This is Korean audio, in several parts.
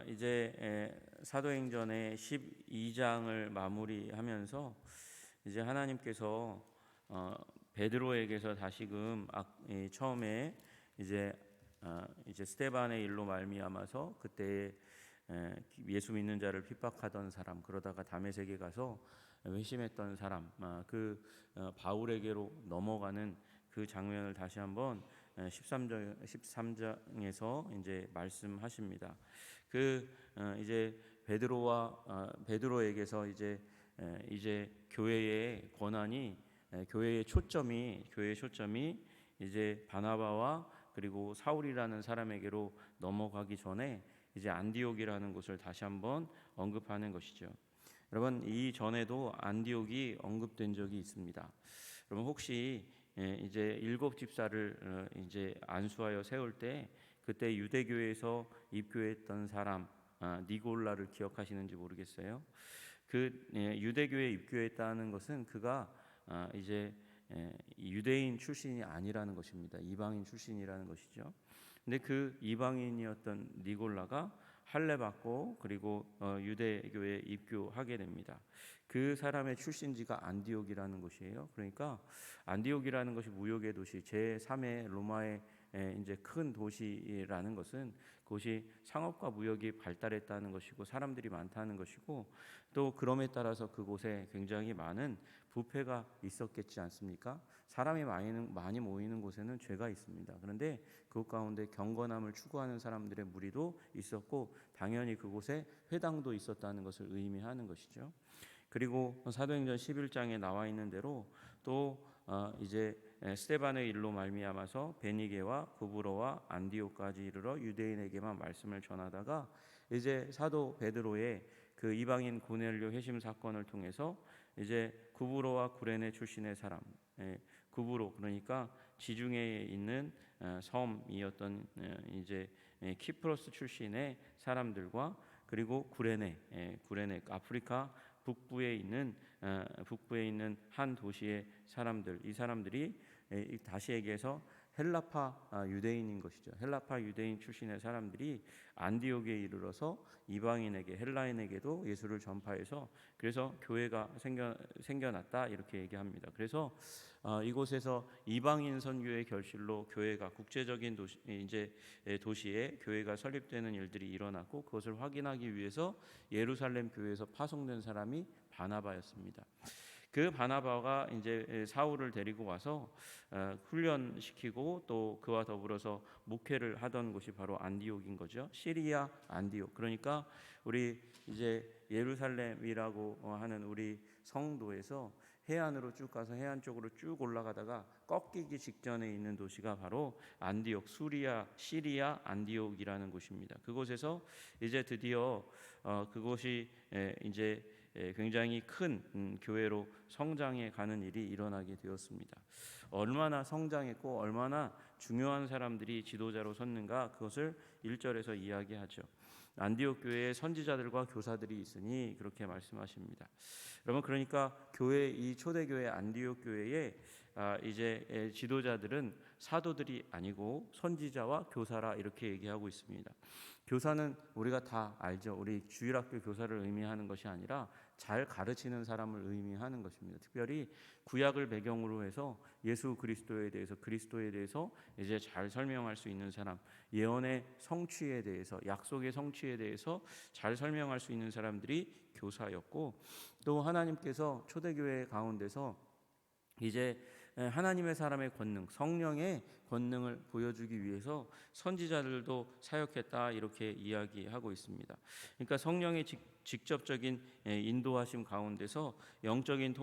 이제 사도행전의 12장을 마무리하면서 이제 하나님께서 베드로에게서 다시금 처음에 이제 스데반의 일로 말미암아서 그때 예수 믿는 자를 핍박하던 사람, 그러다가 다메섹에 가서 회심했던 사람, 바울에게로 넘어가는 그 장면을 다시 한번 13장에서 이제 말씀하십니다. 이제 베드로에게서 이제 교회의 권한이 교회의 초점이 이제 바나바와 그리고 사울이라는 사람에게로 넘어가기 전에 이제 안디옥이라는 곳을 다시 한번 언급하는 것이죠. 여러분, 이 전에도 안디옥이 언급된 적이 있습니다. 여러분, 혹시 이제 7집사를 이제 안수하여 세울 때 그때 유대교에서 입교했던 사람 니골라를 기억하시는지 모르겠어요. 유대교에 입교했다는 것은 그가 이제 유대인 출신이 아니라는 것입니다. 이방인 출신이라는 것이죠. 근데 그 이방인이었던 니골라가 할례 받고 그리고 유대교에 입교하게 됩니다. 그 사람의 출신지가 안디옥이라는 곳이에요. 그러니까 안디옥이라는 것이 무역의 도시, 제3의 로마의 이제 큰 도시라는 것은 그것이 상업과 무역이 발달했다는 것이고 사람들이 많다는 것이고 또 그럼에 따라서 그곳에 굉장히 많은 부패가 있었겠지 않습니까? 사람이 많이 모이는 곳에는 죄가 있습니다. 그런데 그 가운데 경건함을 추구하는 사람들의 무리도 있었고 당연히 그곳에 회당도 있었다는 것을 의미하는 것이죠. 그리고 사도행전 11장에 나와 있는 대로 또 이제 스데반의 일로 말미암아서 베니게와 구브로와 안디옥까지 이르러 유대인에게만 말씀을 전하다가 이제 사도 베드로의 그 이방인 고넬료 회심 사건을 통해서 이제 구브로와 구레네 출신의 사람, 구브로 그러니까 지중해에 있는 섬이었던 이제 키프로스 출신의 사람들과 그리고 구레네 아프리카 북부에 있는 한 도시의 사람들, 이 사람들이 다시 얘기해서 헬라파 유대인인 것이죠. 헬라파 유대인 출신의 사람들이 안디옥에 이르러서 이방인에게 헬라인에게도 예수를 전파해서 그래서 교회가 생겨났다 이렇게 얘기합니다. 그래서 이곳에서 이방인 선교의 결실로 교회가 국제적인 도시에 교회가 설립되는 일들이 일어났고 그것을 확인하기 위해서 예루살렘 교회에서 파송된 사람이 바나바였습니다. 그 바나바가 이제 사울을 데리고 와서 훈련시키고 또 그와 더불어서 목회를 하던 곳이 바로 안디옥인 거죠. 시리아 안디옥. 그러니까 우리 이제 예루살렘이라고 하는 우리 성도에서 해안으로 쭉 가서 해안 쪽으로 쭉 올라가다가 꺾이기 직전에 있는 도시가 바로 안디옥, 시리아 안디옥이라는 곳입니다. 그곳에서 이제 드디어 그곳이 이제 굉장히 큰 교회로 성장해 가는 일이 일어나게 되었습니다. 얼마나 성장했고 얼마나 중요한 사람들이 지도자로 섰는가 그것을 1절에서 이야기하죠. 안디옥 교회에 선지자들과 교사들이 있으니 그렇게 말씀하십니다. 여러분, 그러니까 이 초대교회 안디옥 교회에 이제 지도자들은 사도들이 아니고 선지자와 교사라 이렇게 얘기하고 있습니다. 교사는 우리가 다 알죠. 우리 주일학교 교사를 의미하는 것이 아니라 잘 가르치는 사람을 의미하는 것입니다. 특별히 구약을 배경으로 해서 예수 그리스도에 대해서 이제 잘 설명할 수 있는 사람, 예언의 성취에 대해서, 약속의 성취에 대해서 잘 설명할 수 있는 사람들이 교사였고 또 하나님께서 초대교회 가운데서 이제 하나님의 사람의 권능, 성령의 권능을 보여주기 위해서 선지자들도 사역했다 이렇게 이야기하고 있습니다. 그러니까 성령의 직접적인 인도하심 가운데서 영적인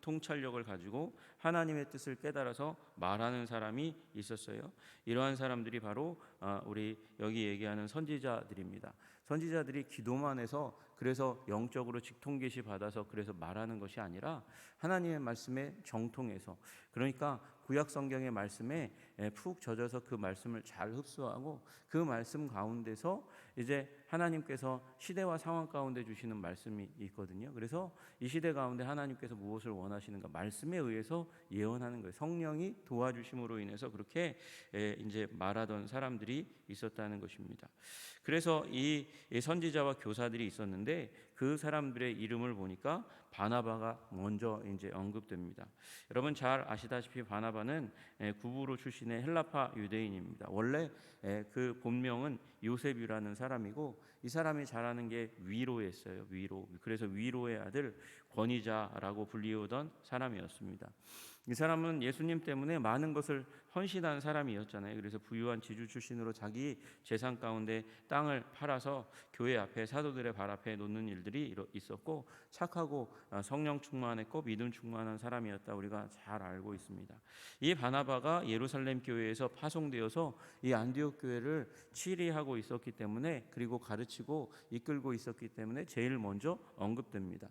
통찰력을 가지고 하나님의 뜻을 깨달아서 말하는 사람이 있었어요. 이러한 사람들이 바로 우리 여기 얘기하는 선지자들입니다. 선지자들이 기도만 해서 그래서 영적으로 직통계시 받아서 그래서 말하는 것이 아니라 하나님의 말씀에 정통해서, 그러니까 구약 성경의 말씀에 푹 젖어서 그 말씀을 잘 흡수하고 그 말씀 가운데서 이제 하나님께서 시대와 상황 가운데 주시는 말씀이 있거든요. 그래서 이 시대 가운데 하나님께서 무엇을 원하시는가 말씀에 의해서 예언하는 거예요. 성령이 도와주심으로 인해서 그렇게 이제 말하던 사람들이 있었다는 것입니다. 그래서 이 선지자와 교사들이 있었는데 그 사람들의 이름을 보니까 바나바가 먼저 이제 언급됩니다. 여러분 잘 아시다시피 바나바는 구브로 출신의 헬라파 유대인입니다. 원래 그 본명은 요셉이라는 사람이고 이 사람이 잘하는 게 위로였어요. 위로. 그래서 위로의 아들 권위자라고 불리우던 사람이었습니다. 이 사람은 예수님 때문에 많은 것을 헌신한 사람이었잖아요. 그래서 부유한 지주 출신으로 자기 재산 가운데 땅을 팔아서 교회 앞에 사도들의 발 앞에 놓는 일들이 있었고 착하고 성령 충만했고 믿음 충만한 사람이었다 우리가 잘 알고 있습니다. 이 바나바가 예루살렘 교회에서 파송되어서 이 안디옥 교회를 치리하고 있었기 때문에 그리고 가르치고 이끌고 있었기 때문에 제일 먼저 언급됩니다.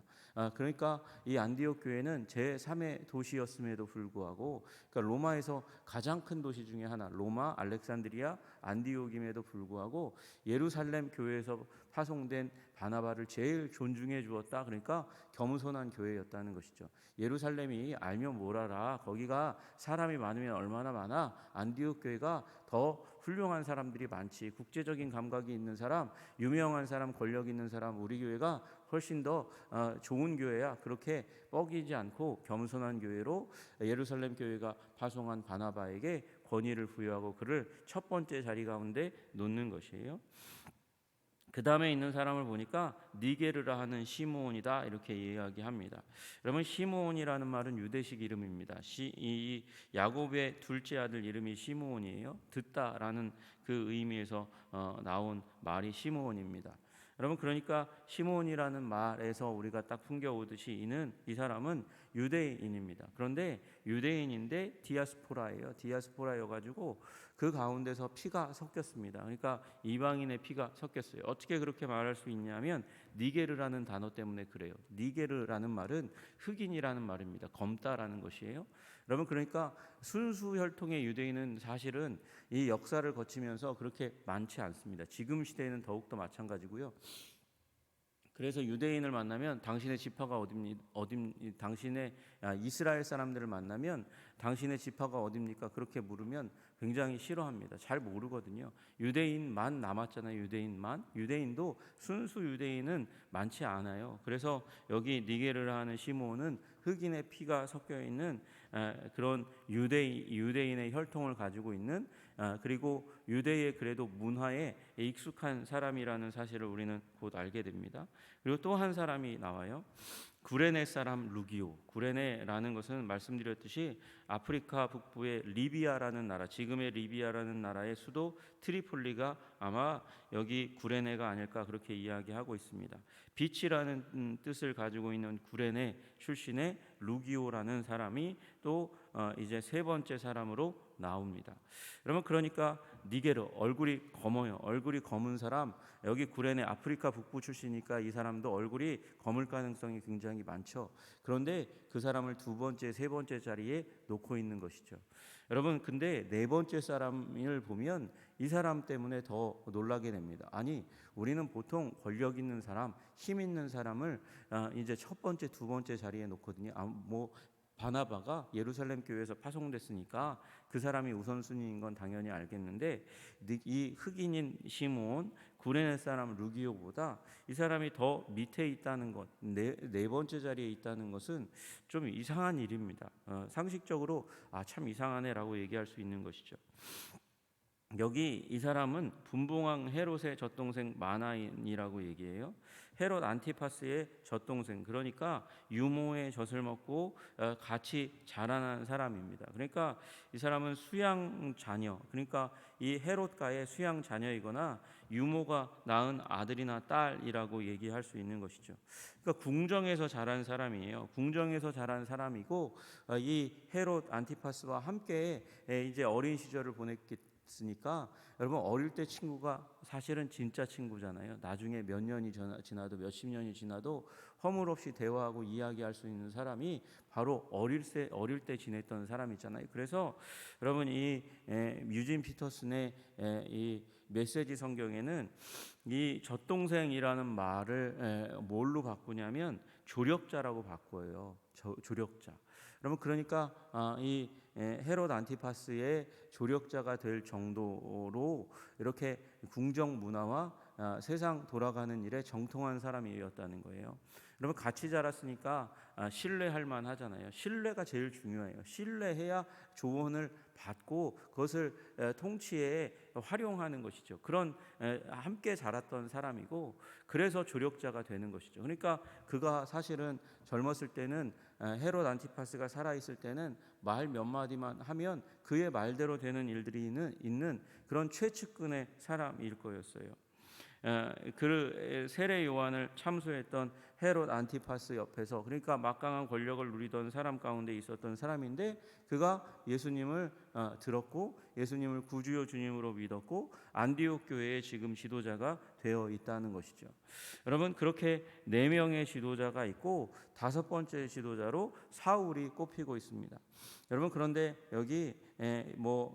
그러니까 이 안디옥 교회는 제3의 도시였음에도 불구하고 그러니까 로마에서 가장 큰 도시 중에 하나 로마, 알렉산드리아, 안디옥임에도 불구하고 예루살렘 교회에서 파송된 바나바를 제일 존중해 주었다. 그러니까 겸손한 교회였다는 것이죠. 예루살렘이 알면 뭘 알아. 거기가 사람이 많으면 얼마나 많아. 안디옥 교회가 더 훌륭한 사람들이 많지. 국제적인 감각이 있는 사람, 유명한 사람, 권력 있는 사람 우리 교회가 훨씬 더 좋은 교회야. 그렇게 뻐기지 않고 겸손한 교회로 예루살렘 교회가 파송한 바나바에게 권위를 부여하고 그를 첫 번째 자리 가운데 놓는 것이에요. 그 다음에 있는 사람을 보니까 니게르라 하는 시므온이다 이렇게 이야기합니다. 여러분 시므온이라는 말은 유대식 이름입니다. 이 야곱의 둘째 아들 이름이 시므온이에요. 듣다라는 그 의미에서 나온 말이 시므온입니다. 여러분 그러니까 시므온이라는 말에서 우리가 딱 풍겨오듯이 이 사람은 유대인입니다. 그런데 유대인인데 디아스포라예요. 디아스포라여가지고 그 가운데서 피가 섞였습니다. 그러니까 이방인의 피가 섞였어요. 어떻게 그렇게 말할 수 있냐면 니게르라는 단어 때문에 그래요. 니게르라는 말은 흑인이라는 말입니다. 검다라는 것이에요. 여러분 그러니까 순수 혈통의 유대인은 사실은 이 역사를 거치면서 그렇게 많지 않습니다. 지금 시대에는 더욱더 마찬가지고요. 그래서 유대인을 만나면 당신의 지파가 당신의 이스라엘 사람들을 만나면 당신의 지파가 어딥니까? 그렇게 물으면 굉장히 싫어합니다. 잘 모르거든요. 유대인만 남았잖아요. 유대인도 순수 유대인은 많지 않아요. 그래서 여기 니게르라 하는 시므온은 흑인의 피가 섞여 있는 그런 유대인의 혈통을 가지고 있는 그리고 유대의 그래도 문화에 익숙한 사람이라는 사실을 우리는 곧 알게 됩니다. 그리고 또 한 사람이 나와요. 구레네 사람 루기오. 구레네라는 것은 말씀드렸듯이 아프리카 북부의 리비아라는 나라, 지금의 리비아라는 나라의 수도 트리폴리가 아마 여기 구레네가 아닐까 그렇게 이야기하고 있습니다. 빛이라는 뜻을 가지고 있는 구레네 출신의 루기오라는 사람이 또 이제 세 번째 사람으로 나옵니다. 여러분 그러니까 니게르 얼굴이 검어요. 얼굴이 검은 사람 여기 구레네 아프리카 북부 출신이니까 이 사람도 얼굴이 검을 가능성이 굉장히 많죠. 그런데 그 사람을 두 번째, 세 번째 자리에 놓고 있는 것이죠. 여러분 근데 네 번째 사람을 보면 이 사람 때문에 더 놀라게 됩니다. 아니 우리는 보통 권력 있는 사람, 힘 있는 사람을 이제 첫 번째, 두 번째 자리에 놓거든요. 바나바가 예루살렘 교회에서 파송됐으니까 그 사람이 우선순위인 건 당연히 알겠는데 이 흑인인 시므온 구레네 사람 루기오보다 이 사람이 더 밑에 있다는 것, 네 번째 자리에 있다는 것은 좀 이상한 일입니다. 상식적으로 참 이상하네라고 얘기할 수 있는 것이죠. 여기 이 사람은 분봉왕 헤롯의 젖동생 마나인이라고 얘기해요. 헤롯 안티파스의 젖동생, 그러니까 유모의 젖을 먹고 같이 자라난 사람입니다. 그러니까 이 사람은 수양 자녀, 그러니까 이 헤롯가의 수양 자녀이거나 유모가 낳은 아들이나 딸이라고 얘기할 수 있는 것이죠. 그러니까 궁정에서 자란 사람이에요. 궁정에서 자란 사람이고 이 헤롯 안티파스와 함께 이제 어린 시절을 보냈기 으니까 여러분 어릴 때 친구가 사실은 진짜 친구잖아요. 나중에 몇 년이 지나도 몇십 년이 지나도 허물없이 대화하고 이야기할 수 있는 사람이 바로 어릴 때 지냈던 사람이잖아요. 그래서 여러분 이 유진 피터슨의 이 메시지 성경에는 이 젖동생이라는 말을 뭘로 바꾸냐면 조력자라고 바꿔요. 조력자. 그러니까 이 헤롯 안티파스의 조력자가 될 정도로 이렇게 궁정 문화와 세상 돌아가는 일에 정통한 사람이었다는 거예요. 여러분 같이 자랐으니까 신뢰할 만하잖아요. 신뢰가 제일 중요해요. 신뢰해야 조언을 받고 그것을 통치에 활용하는 것이죠. 그런 함께 자랐던 사람이고 그래서 조력자가 되는 것이죠. 그러니까 그가 사실은 젊었을 때는 헤롯 안티파스가 살아있을 때는 말 몇 마디만 하면 그의 말대로 되는 일들이 있는 그런 최측근의 사람일 거였어요. 그 세례 요한을 참수했던 헤롯 안티파스 옆에서, 그러니까 막강한 권력을 누리던 사람 가운데 있었던 사람인데 그가 예수님을 들었고 예수님을 구주요 주님으로 믿었고 안디옥 교회의 지금 지도자가 되어 있다는 것이죠. 여러분 그렇게 4명의 지도자가 있고 5번째 지도자로 사울이 꼽히고 있습니다. 여러분 그런데 여기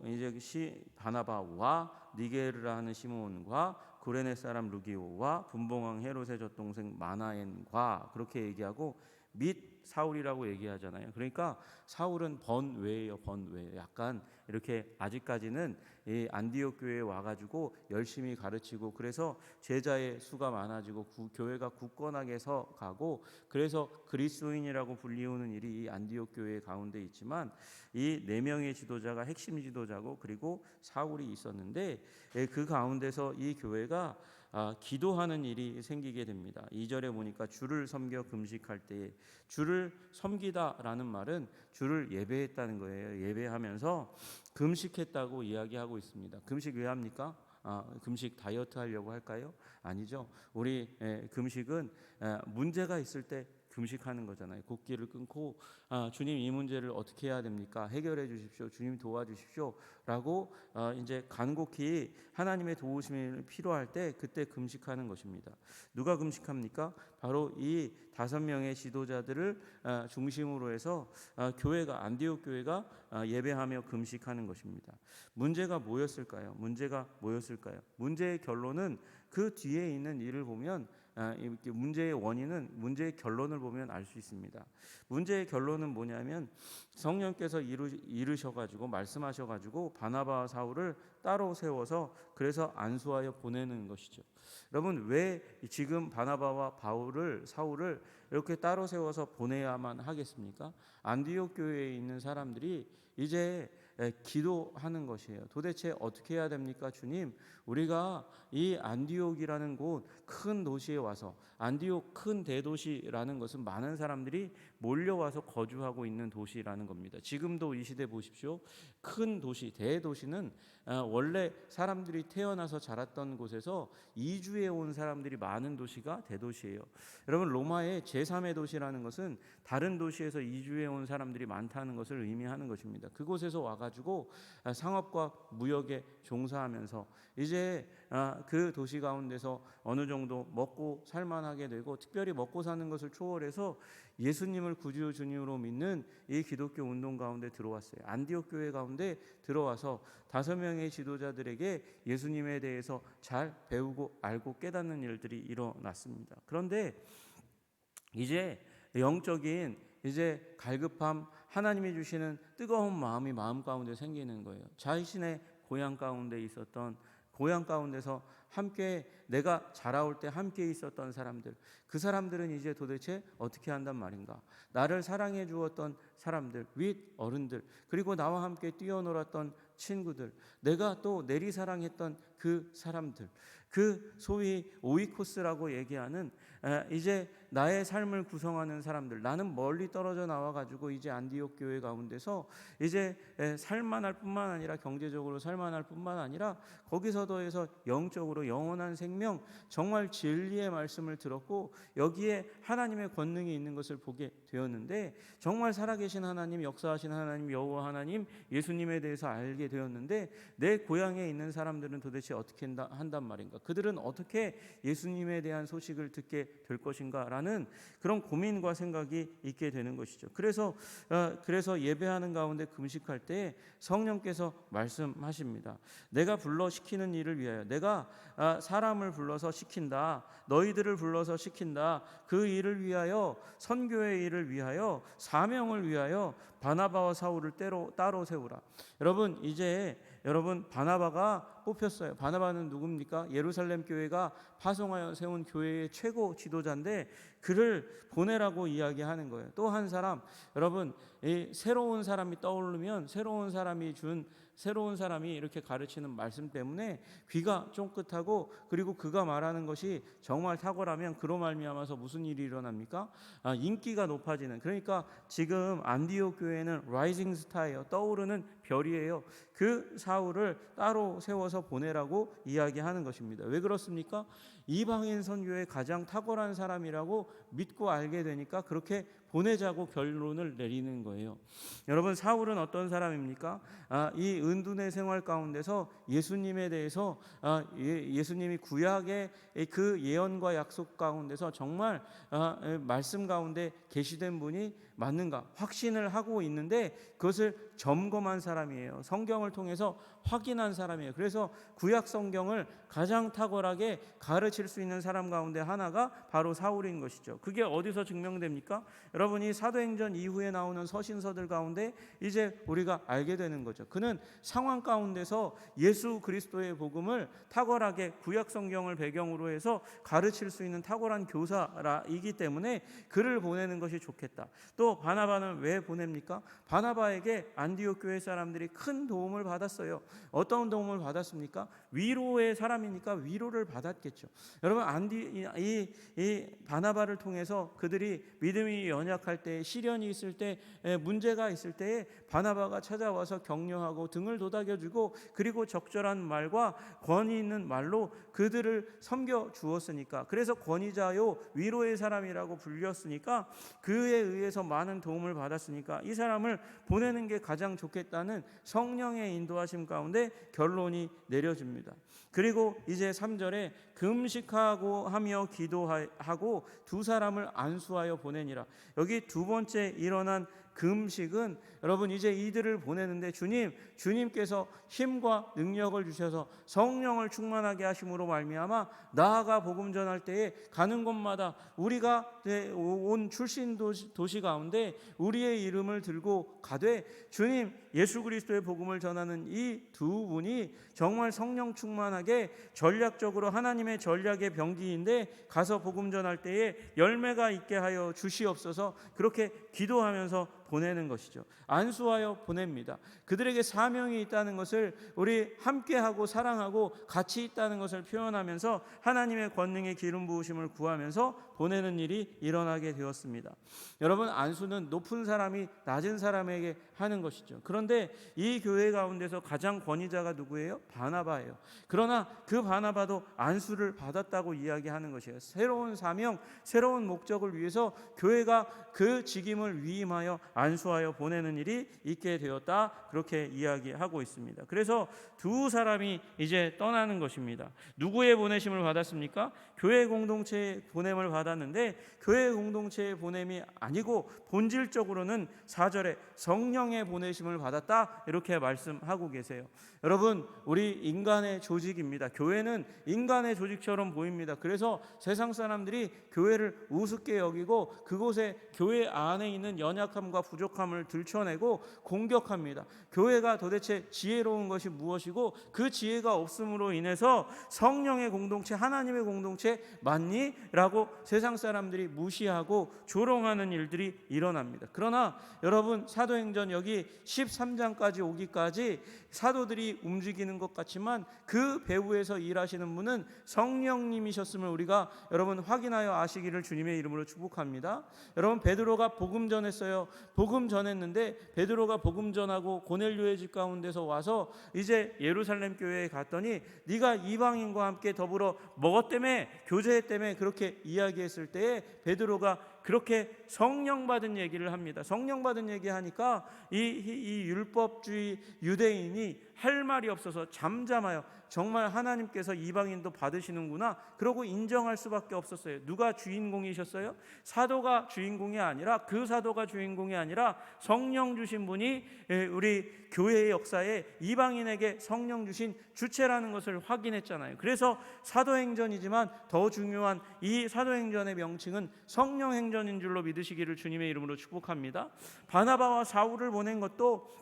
이제 바나바와 니게르라는 시몬과 구레네 사람 루기오와 분봉왕 헤롯의 젖동생 마나엔과 그렇게 얘기하고 및 사울이라고 얘기하잖아요. 그러니까 사울은 번외예요. 번외. 약간 이렇게 아직까지는 이 안디옥 교회에 와가지고 열심히 가르치고 그래서 제자의 수가 많아지고 교회가 굳건하게 서가고 그래서 그리스도인이라고 불리우는 일이 이 안디옥 교회 가운데 있지만 이 4명의 지도자가 핵심 지도자고 그리고 사울이 있었는데 그 가운데서 이 교회가 기도하는 일이 생기게 됩니다. 2절에 보니까 주를 섬겨 금식할 때에, 주를 섬기다라는 말은 주를 예배했다는 거예요. 예배하면서 금식했다고 이야기하고 있습니다. 금식 왜 합니까? 금식 다이어트 하려고 할까요? 아니죠. 우리 금식은 문제가 있을 때 금식하는 거잖아요. 곡기를 끊고 주님 이 문제를 어떻게 해야 됩니까? 해결해 주십시오. 주님 도와주십시오. 라고 이제 간곡히 하나님의 도우심이 필요할 때 그때 금식하는 것입니다. 누가 금식합니까? 바로 이 5명의 지도자들을 중심으로 해서 교회가 안디옥 교회가 예배하며 금식하는 것입니다. 문제가 뭐였을까요? 문제의 결론은 그 뒤에 있는 일을 보면 문제의 원인은 문제의 결론을 보면 알 수 있습니다. 문제의 결론은 뭐냐면 성령께서 이르셔가지고 말씀하셔가지고 바나바와 사울을 따로 세워서 그래서 안수하여 보내는 것이죠. 여러분 왜 지금 바나바와 사울을 이렇게 따로 세워서 보내야만 하겠습니까? 안디옥 교회에 있는 사람들이 이제 기도하는 것이에요. 도대체 어떻게 해야 됩니까? 주님, 우리가 이 안디옥이라는 곳 큰 도시에 와서, 안디옥 큰 대도시라는 것은 많은 사람들이 몰려와서 거주하고 있는 도시라는 겁니다. 지금도 이 시대 보십시오. 큰 도시, 대도시는 원래 사람들이 태어나서 자랐던 곳에서 이주해 온 사람들이 많은 도시가 대도시예요. 여러분 로마의 제3의 도시라는 것은 다른 도시에서 이주해 온 사람들이 많다는 것을 의미하는 것입니다. 그곳에서 와가지고 상업과 무역에 종사하면서 이제 그 도시 가운데서 어느 정도 먹고 살만하게 되고, 특별히 먹고 사는 것을 초월해서 예수님을 구주 주님으로 믿는 이 기독교 운동 가운데 들어왔어요. 안디옥 교회 가운데 들어와서 5명의 지도자들에게 예수님에 대해서 잘 배우고 알고 깨닫는 일들이 일어났습니다. 그런데 이제 영적인 이제 갈급함, 하나님이 주시는 뜨거운 마음이 마음 가운데 생기는 거예요. 자신의 고향 가운데서 함께 내가 자라올 때 함께 있었던 사람들, 그 사람들은 이제 도대체 어떻게 한단 말인가? 나를 사랑해 주었던 사람들, 윗 어른들, 그리고 나와 함께 뛰어놀았던 친구들, 내가 또 내리사랑했던 그 사람들, 그 소위 오이코스라고 얘기하는 이제 나의 삶을 구성하는 사람들, 나는 멀리 떨어져 나와가지고 이제 안디옥 교회 가운데서 이제 살만할 뿐만 아니라 경제적으로 살만할 뿐만 아니라 거기서 더해서 영적으로 영원한 생명, 정말 진리의 말씀을 들었고 여기에 하나님의 권능이 있는 것을 보게 되었는데, 정말 살아계신 하나님, 역사하신 하나님, 여호와 하나님, 예수님에 대해서 알게 되었는데 내 고향에 있는 사람들은 도대체 어떻게 한단 말인가? 그들은 어떻게 예수님에 대한 소식을 듣게 될 것인가라는 그런 고민과 생각이 있게 되는 것이죠. 그래서 예배하는 가운데 금식할 때 성령께서 말씀하십니다. 내가 불러 시키는 일을 위하여, 내가 사람을 불러서 시킨다, 너희들을 불러서 시킨다, 그 일을 위하여, 선교의 일을 위하여, 사명을 위하여 바나바와 사울을 따로 세우라. 여러분 바나바가 뽑혔어요. 바나바는 누굽니까? 예루살렘 교회가 파송하여 세운 교회의 최고 지도자인데 그를 보내라고 이야기하는 거예요. 또 한 사람, 여러분, 이 새로운 사람이 떠오르면 새로운 사람이 이렇게 가르치는 말씀 때문에 귀가 쫑긋하고, 그리고 그가 말하는 것이 정말 탁월하면 그로 말미암아서 무슨 일이 일어납니까? 인기가 높아지는. 그러니까 지금 안디옥 교회는 라이징 스타예요. 떠오르는 별이에요. 그 사울을 따로 세워서 보내라고 이야기하는 것입니다. 왜 그렇습니까? 이방인 선교의 가장 탁월한 사람이라고 믿고 알게 되니까 그렇게 보내자고 결론을 내리는 거예요. 여러분, 사울은 어떤 사람입니까? 이 은둔의 생활 가운데서 예수님에 대해서 예수님이 구약의 그 예언과 약속 가운데서 정말 말씀 가운데 계시된 분이 맞는가 확신을 하고 있는데 그것을 점검한 사람이에요. 성경을 통해서 확인한 사람이에요. 그래서 구약 성경을 가장 탁월하게 가르칠 수 있는 사람 가운데 하나가 바로 사울인 것이죠. 그게 어디서 증명됩니까? 여러분이 사도행전 이후에 나오는 서신서들 가운데 이제 우리가 알게 되는 거죠. 그는 상황 가운데서 예수 그리스도의 복음을 탁월하게 구약 성경을 배경으로 해서 가르칠 수 있는 탁월한 교사이기 때문에 그를 보내는 것이 좋겠다. 또 바나바는 왜 보냅니까? 바나바에게 안디옥 교회 사람들이 큰 도움을 받았어요. 어떤 도움을 받았습니까? 위로의 사람이니까 위로를 받았겠죠. 여러분, 이 바나바를 통해서 그들이 믿음이 연약할 때, 시련이 있을 때, 문제가 있을 때에 바나바가 찾아와서 격려하고 등을 도닥여주고, 그리고 적절한 말과 권위 있는 말로 그들을 섬겨 주었으니까, 그래서 권위자요 위로의 사람이라고 불렸으니까, 그에 의해서 많은 도움을 받았으니까 이 사람을 보내는 게 가장 좋겠다는 성령의 인도하심 가운데 결론이 내려집니다. 그리고 이제 3절에 금식하고 하며 기도하고 두 사람을 안수하여 보내니라. 여기 두 번째 일어난 금식은 여러분 이제 이들을 보내는데 주님께서 힘과 능력을 주셔서 성령을 충만하게 하심으로 말미암아 나아가 복음 전할 때에 가는 곳마다 우리가 온 출신 도시 가운데 우리의 이름을 들고 가되 주님 예수 그리스도의 복음을 전하는 이 두 분이 정말 성령 충만하게 전략적으로 하나님의 전략의 병기인데 가서 복음 전할 때에 열매가 있게 하여 주시옵소서, 그렇게 기도하면서 보내는 것이죠. 안수하여 보냅니다. 그들에게 사명이 있다는 것을 우리 함께하고 사랑하고 같이 있다는 것을 표현하면서 하나님의 권능의 기름 부으심을 구하면서 보내는 일이 일어나게 되었습니다. 여러분, 안수는 높은 사람이 낮은 사람에게 하는 것이죠. 그런데 이 교회 가운데서 가장 권위자가 누구예요? 바나바예요. 그러나 그 바나바도 안수를 받았다고 이야기하는 것이에요. 새로운 사명, 새로운 목적을 위해서 교회가 그 직임을 위임하여 안수하여 보내는 일이 있게 되었다, 그렇게 이야기하고 있습니다. 그래서 두 사람이 이제 떠나는 것입니다. 누구의 보내심을 받았습니까? 교회 공동체의 보냄을 받았는데 교회 공동체의 보냄이 아니고 본질적으로는 4절에 성령의 보내심을 받았다, 이렇게 말씀하고 계세요. 여러분, 우리 인간의 조직입니다. 교회는 인간의 조직처럼 보입니다. 그래서 세상 사람들이 교회를 우습게 여기고 그곳에 교회 안에 있는 연약함과 부족함을 들춰내고 공격합니다. 교회가 도대체 지혜로운 것이 무엇이고 그 지혜가 없음으로 인해서 성령의 공동체, 하나님의 공동체 맞니? 라고 세상 사람들이 무시하고 조롱하는 일들이 일어납니다. 그러나 여러분, 사도행전 여기 13장까지 오기까지 사도들이 움직이는 것 같지만 그 배후에서 일하시는 분은 성령님이셨음을 우리가 여러분 확인하여 아시기를 주님의 이름으로 축복합니다. 여러분, 베드로가 복음 전했어요. 복음 전했는데 베드로가 복음 전하고 고넬료의 집 가운데서 와서 이제 예루살렘 교회에 갔더니 네가 이방인과 함께 더불어 먹었 때문에, 교제 때문에 그렇게 이야기했을 때에 베드로가 그렇게 성령 받은 얘기를 합니다. 성령 받은 얘기하니까 이 율법주의 유대인이 할 말이 없어서 잠잠하여 정말 하나님께서 이방인도 받으시는구나 그러고 인정할 수밖에 없었어요. 누가 주인공이셨어요? 사도가 주인공이 아니라, 그 사도가 주인공이 아니라 성령 주신 분이 우리 교회의 역사에 이방인에게 성령 주신 주체라는 것을 확인했잖아요. 그래서 사도행전이지만 더 중요한 이 사도행전의 명칭은 성령행전인 줄로 믿으시기를 주님의 이름으로 축복합니다. 바나바와 사울을 보낸 것도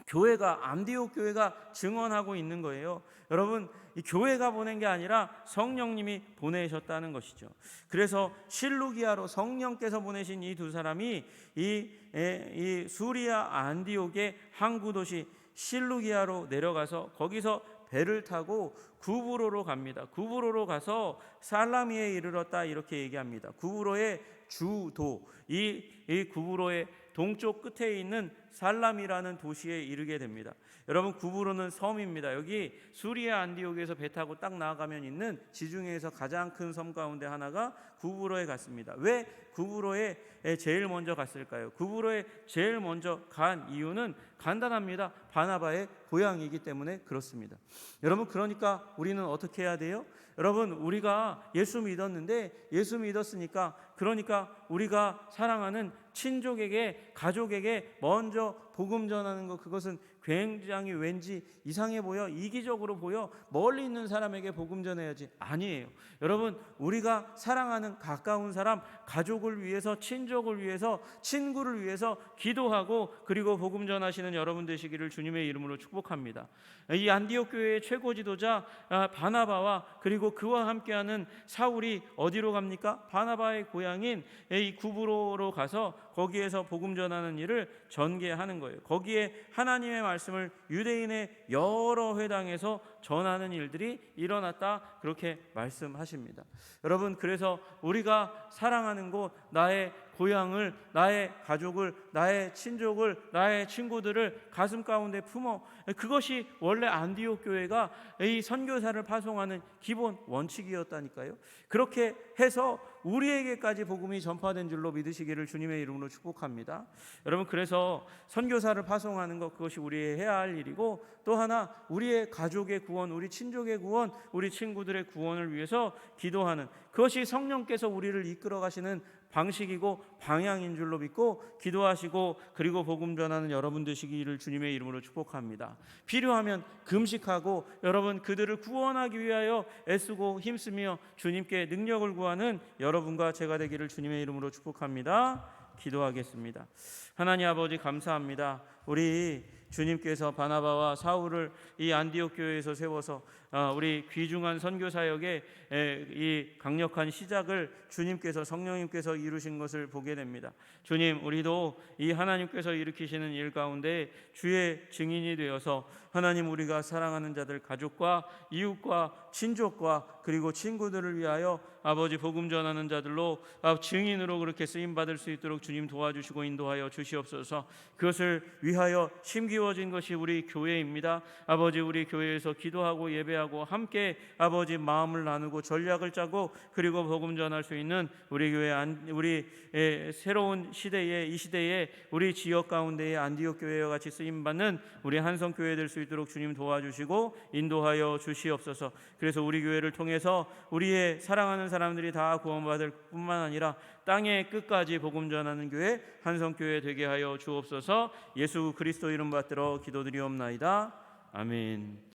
교회가, 안디옥 교회가 증언하고 있는 거예요. 여러분, 이 교회가 보낸 게 아니라 성령님이 보내셨다는 것이죠. 그래서 실루기아로 성령께서 보내신 이 두 사람이 이 수리아 안디옥의 항구 도시 실루기아로 내려가서 거기서 배를 타고 구브로로 갑니다. 구브로로 가서 살라미에 이르렀다 이렇게 얘기합니다. 구브로의 주도, 이 구브로의 동쪽 끝에 있는 살람이라는 도시에 이르게 됩니다. 여러분, 구브로는 섬입니다. 여기 수리아 안디옥에서 배 타고 딱 나아가면 있는 지중해에서 가장 큰 섬 가운데 하나가 구브로에 갔습니다. 왜 구브로에 제일 먼저 갔을까요? 구브로에 제일 먼저 간 이유는 간단합니다. 바나바의 고향이기 때문에 그렇습니다. 여러분, 그러니까 우리는 어떻게 해야 돼요? 여러분, 우리가 예수 믿었는데, 예수 믿었으니까, 그러니까 우리가 사랑하는 친족에게, 가족에게 먼저 복음 전하는 것, 그것은 굉장히 왠지 이상해 보여, 이기적으로 보여, 멀리 있는 사람에게 복음 전해야지. 아니에요. 여러분, 우리가 사랑하는 가까운 사람, 가족을 위해서, 친족을 위해서, 친구를 위해서 기도하고 그리고 복음 전하시는 여러분 되시기를 주님의 이름으로 축복합니다. 이 안디옥 교회의 최고 지도자 바나바와 그리고 그와 함께하는 사울이 어디로 갑니까? 바나바의 고향인 이 구브로로 가서 거기에서 복음 전하는 일을 전개하는 거예요. 거기에 하나님의 말씀을 유대인의 여러 회당에서 전하는 일들이 일어났다, 그렇게 말씀하십니다. 여러분, 그래서 우리가 사랑하는 곳, 나의 고향을, 나의 가족을, 나의 친족을, 나의 친구들을 가슴 가운데 품어, 그것이 원래 안디옥 교회가 이 선교사를 파송하는 기본 원칙이었다니까요. 그렇게 해서 우리에게까지 복음이 전파된 줄로 믿으시기를 주님의 이름으로 축복합니다. 여러분, 그래서 선교사를 파송하는 것, 그것이 우리의 해야 할 일이고, 또 하나 우리의 가족의 구원, 우리 친족의 구원, 우리 친구들의 구원을 위해서 기도하는, 그것이 성령께서 우리를 이끌어 가시는 방식이고 방향인 줄로 믿고 기도하시고 그리고 복음 전하는 여러분 되시기를 주님의 이름으로 축복합니다. 필요하면 금식하고 여러분 그들을 구원하기 위하여 애쓰고 힘쓰며 주님께 능력을 구하는 여러분과 제가 되기를 주님의 이름으로 축복합니다. 기도하겠습니다. 하나님 아버지, 감사합니다. 우리 주님께서 바나바와 사울을 이 안디옥 교회에서 세워서 우리 귀중한 선교 사역의 이 강력한 시작을 주님께서, 성령님께서 이루신 것을 보게 됩니다. 주님, 우리도 이 하나님께서 일으키시는 일 가운데 주의 증인이 되어서 하나님, 우리가 사랑하는 자들, 가족과 이웃과 친족과 그리고 친구들을 위하여 아버지 복음 전하는 자들로 증인으로 그렇게 쓰임 받을 수 있도록 주님 도와주시고 인도하여 주시옵소서. 그것을 위하여 심기워진 것이 우리 교회입니다. 아버지, 우리 교회에서 기도하고 예배하고 함께 아버지 마음을 나누고 전략을 짜고 그리고 복음 전할 수 있는 우리 교회, 우리 새로운 시대에, 이 시대에 우리 지역 가운데의 안디옥 교회와 같이 쓰임 받는 우리 한성 교회 될 수 있도록 주님 도와주시고 인도하여 주시옵소서. 그래서 우리 교회를 통해서 우리의 사랑하는 사람들이 다 구원받을 뿐만 아니라 땅의 끝까지 복음 전하는 교회, 한성 교회 되게 하여 주옵소서. 예수 그리스도 이름 받들어 기도드리옵나이다. 아멘.